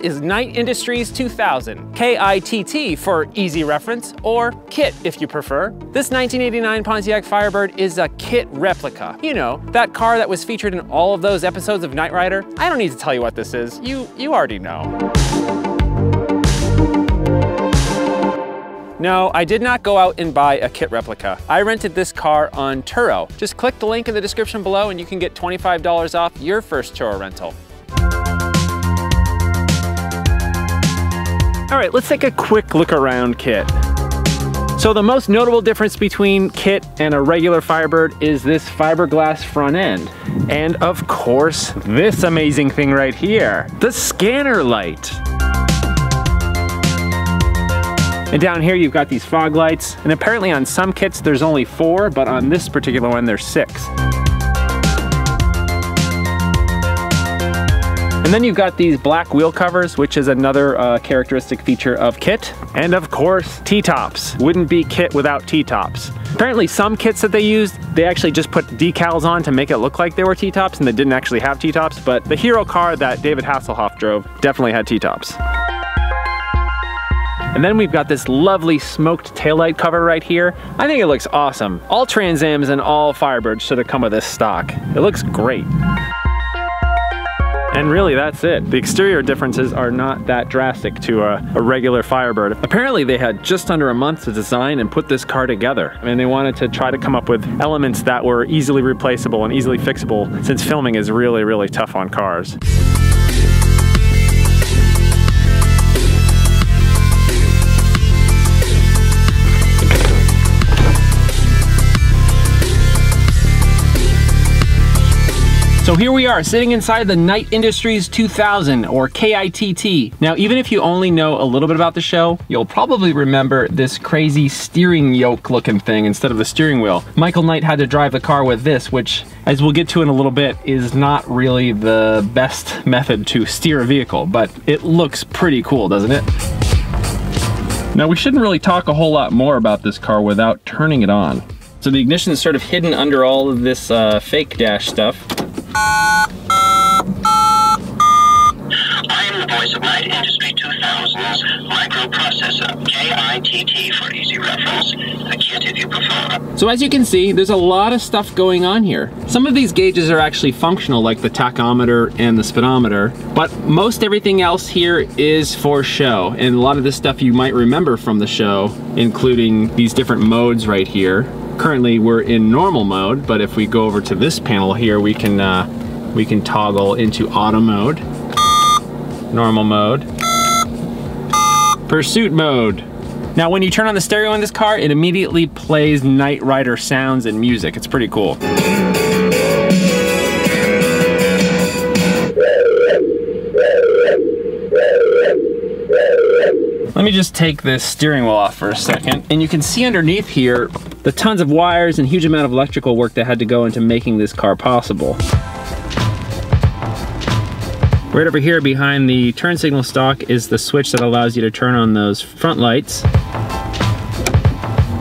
is Knight Industries 2000, K-I-T-T for easy reference, or KITT if you prefer. This 1989 Pontiac Firebird is a KITT replica. You know, that car that was featured in all of those episodes of Knight Rider. I don't need to tell you what this is, you already know. No, I did not go out and buy a KITT replica. I rented this car on Turo. Just click the link in the description below and you can get $25 off your first Turo rental. All right, let's take a quick look around KITT. So the most notable difference between KITT and a regular Firebird is this fiberglass front end. And of course, this amazing thing right here, the scanner light. And down here you've got these fog lights, and apparently on some kits there's only 4, but on this particular one there's 6. And then you've got these black wheel covers, which is another characteristic feature of KITT. And of course, T-tops. Wouldn't be KITT without T-tops. Apparently some kits that they used, they actually just put decals on to make it look like they were T-tops, and they didn't actually have T-tops, but the hero car that David Hasselhoff drove definitely had T-tops. And then we've got this lovely smoked taillight cover right here. I think it looks awesome. All Trans Ams and all Firebirds should have come with this stock. It looks great. And really, that's it. The exterior differences are not that drastic to a regular Firebird. Apparently, they had just under a month to design and put this car together. I mean, they wanted to try to come up with elements that were easily replaceable and easily fixable, since filming is really, really tough on cars. So here we are, sitting inside the Knight Industries 2000, or K-I.T.T. Now, even if you only know a little bit about the show, you'll probably remember this crazy steering yoke looking thing instead of the steering wheel. Michael Knight had to drive the car with this, which, as we'll get to in a little bit, is not really the best method to steer a vehicle, but it looks pretty cool, doesn't it? Now, we shouldn't really talk a whole lot more about this car without turning it on. So the ignition is sort of hidden under all of this fake dash stuff. I am the voice of Knight Industry 2000's microprocessor, K-I.T.T for easy reference, a KITT if you prefer. So as you can see, there's a lot of stuff going on here. Some of these gauges are actually functional, like the tachometer and the speedometer, but most everything else here is for show. And a lot of this stuff you might remember from the show, including these different modes right here. Currently we're in normal mode, but if we go over to this panel here, we can toggle into auto mode, normal mode, pursuit mode. Now when you turn on the stereo in this car, it immediately plays Knight Rider sounds and music. It's pretty cool. Let me just take this steering wheel off for a second, and you can see underneath here the tons of wires and huge amount of electrical work that had to go into making this car possible. Right over here behind the turn signal stalk is the switch that allows you to turn on those front lights.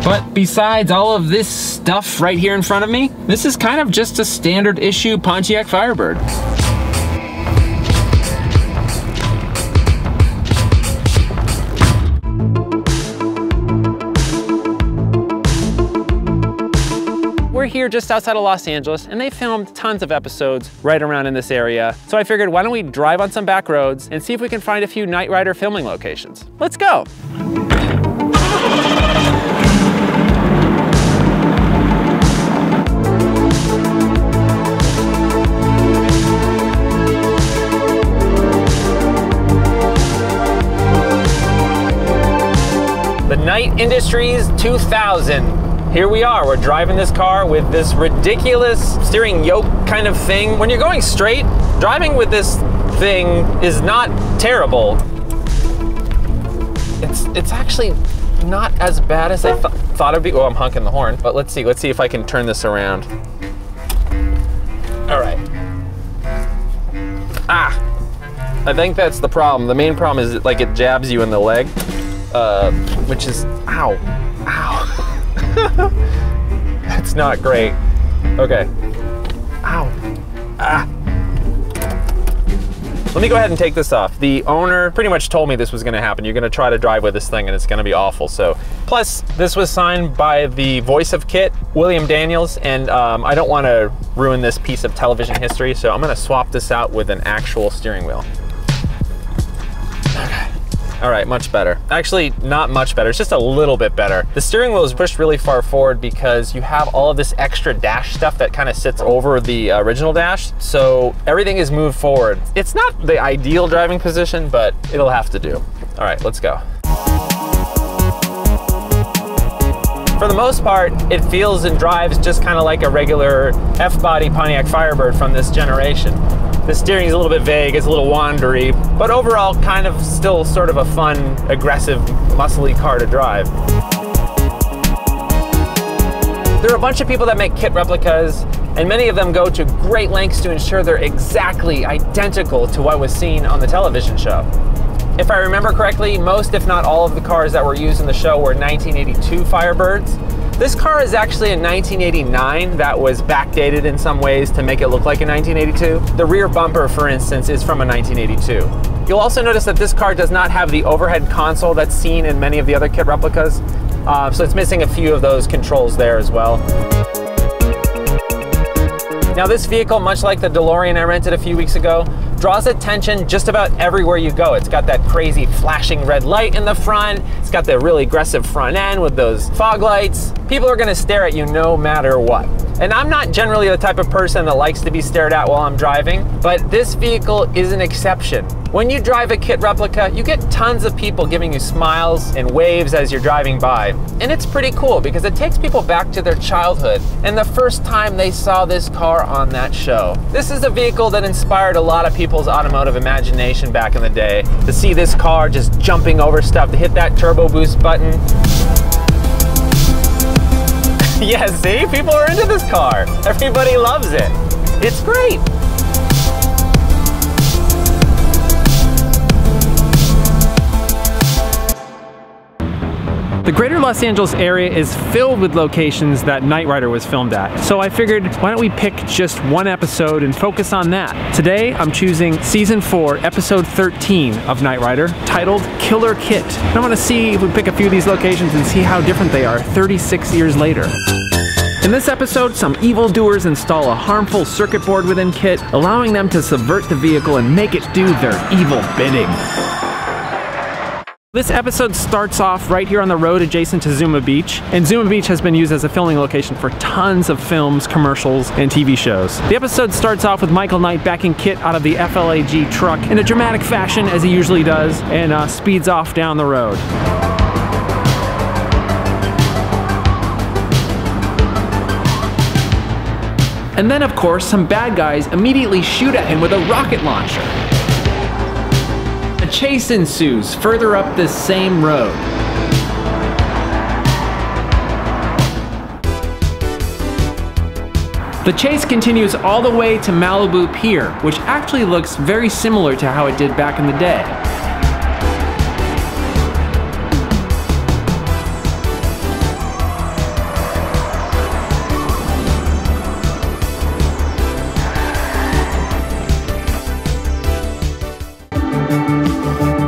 But besides all of this stuff right here in front of me, this is kind of just a standard issue Pontiac Firebird. We're here just outside of Los Angeles, and they filmed tons of episodes right around in this area. So I figured, why don't we drive on some back roads and see if we can find a few Knight Rider filming locations. Let's go. The Knight Industries 2000. Here we are, we're driving this car with this ridiculous steering yoke kind of thing. When you're going straight, driving with this thing is not terrible. It's actually not as bad as I thought it'd be. Oh, I'm honking the horn, but let's see if I can turn this around. All right. I think that's the problem. The main problem is like it jabs you in the leg, which is, ow. That's not great. Okay. Ow. Let me go ahead and take this off. The owner pretty much told me this was gonna happen. You're gonna try to drive with this thing and it's gonna be awful. So, plus this was signed by the voice of KITT, William Daniels, and I don't wanna ruin this piece of television history, so I'm gonna swap this out with an actual steering wheel. Okay. All right, much better. Actually, not much better, it's just a little bit better. The steering wheel is pushed really far forward because you have all of this extra dash stuff that kind of sits over the original dash, so everything is moved forward. It's not the ideal driving position, but it'll have to do. All right, let's go. For the most part, it feels and drives just kind of like a regular F-body Pontiac Firebird from this generation. The steering is a little bit vague, it's a little wandery, but overall kind of still sort of a fun, aggressive, muscly car to drive. There are a bunch of people that make KITT replicas, and many of them go to great lengths to ensure they're exactly identical to what was seen on the television show. If I remember correctly, most if not all of the cars that were used in the show were 1982 Firebirds. This car is actually a 1989 that was backdated in some ways to make it look like a 1982. The rear bumper, for instance, is from a 1982. You'll also notice that this car does not have the overhead console that's seen in many of the other KITT replicas, so it's missing a few of those controls there as well. Now this vehicle, much like the DeLorean I rented a few weeks ago, draws attention just about everywhere you go. It's got that crazy flashing red light in the front. It's got the really aggressive front end with those fog lights. People are gonna stare at you no matter what. And I'm not generally the type of person that likes to be stared at while I'm driving, but this vehicle is an exception. When you drive a KITT replica, you get tons of people giving you smiles and waves as you're driving by. And it's pretty cool because it takes people back to their childhood and the first time they saw this car on that show. This is a vehicle that inspired a lot of people's automotive imagination back in the day. To see this car just jumping over stuff, to hit that turbo boost button. Yeah, see? People are into this car. Everybody loves it. It's great. The greater Los Angeles area is filled with locations that Knight Rider was filmed at. So I figured, why don't we pick just one episode and focus on that? Today, I'm choosing season 4, episode 13 of Knight Rider, titled Killer KITT. And I want to see if we pick a few of these locations and see how different they are 36 years later. In this episode, some evildoers install a harmful circuit board within KITT, allowing them to subvert the vehicle and make it do their evil bidding. This episode starts off right here on the road adjacent to Zuma Beach, and Zuma Beach has been used as a filming location for tons of films, commercials, and TV shows. The episode starts off with Michael Knight backing KITT out of the FLAG truck in a dramatic fashion, as he usually does, and speeds off down the road. And then, of course, some bad guys immediately shoot at him with a rocket launcher. A chase ensues further up this same road. The chase continues all the way to Malibu Pier, which actually looks very similar to how it did back in the day.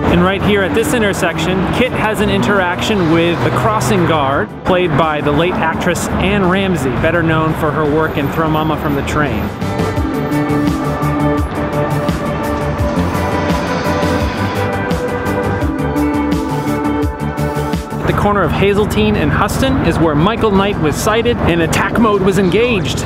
And right here at this intersection, KITT has an interaction with the crossing guard, played by the late actress Anne Ramsey, better known for her work in Throw Mama from the Train. At the corner of Hazeltine and Huston is where Michael Knight was sighted and attack mode was engaged.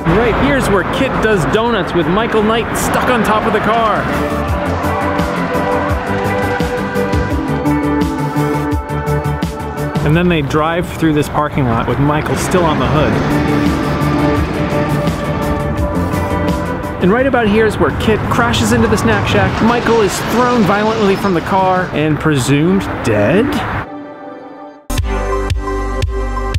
Right here's where KITT does donuts with Michael Knight stuck on top of the car. And then they drive through this parking lot with Michael still on the hood. And right about here is where KITT crashes into the snack shack. Michael is thrown violently from the car and presumed dead.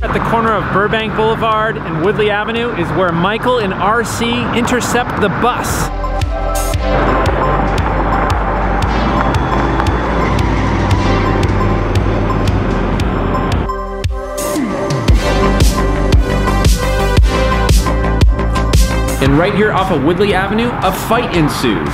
At the corner of Burbank Boulevard and Woodley Avenue is where Michael and RC intercept the bus. And right here off of Woodley Avenue, a fight ensues.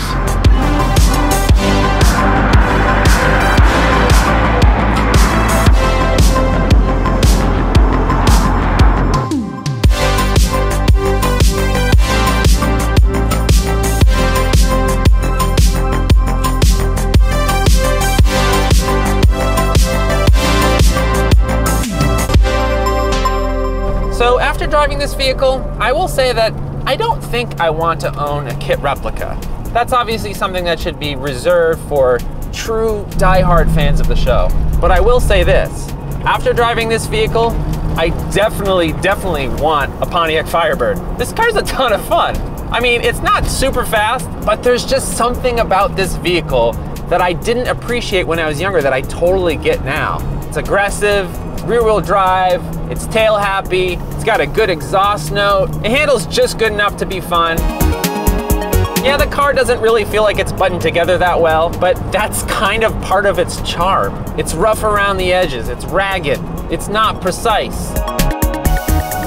So after driving this vehicle, I will say that I don't think I want to own a KITT Replica. That's obviously something that should be reserved for true diehard fans of the show. But I will say this, after driving this vehicle, I definitely want a Pontiac Firebird. This car's a ton of fun. I mean, it's not super fast, but there's just something about this vehicle that I didn't appreciate when I was younger that I totally get now. It's aggressive, rear-wheel drive, it's tail happy, it's got a good exhaust note, it handles just good enough to be fun. Yeah, the car doesn't really feel like it's buttoned together that well, but that's kind of part of its charm. It's rough around the edges, it's ragged, it's not precise.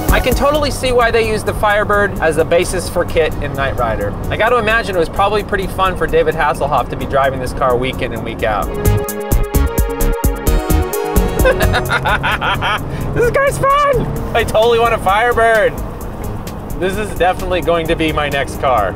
I can totally see why they used the Firebird as the basis for KITT in Knight Rider. I gotta imagine it was probably pretty fun for David Hasselhoff to be driving this car week in and week out. This guy's fun! I totally want a Firebird. This is definitely going to be my next car.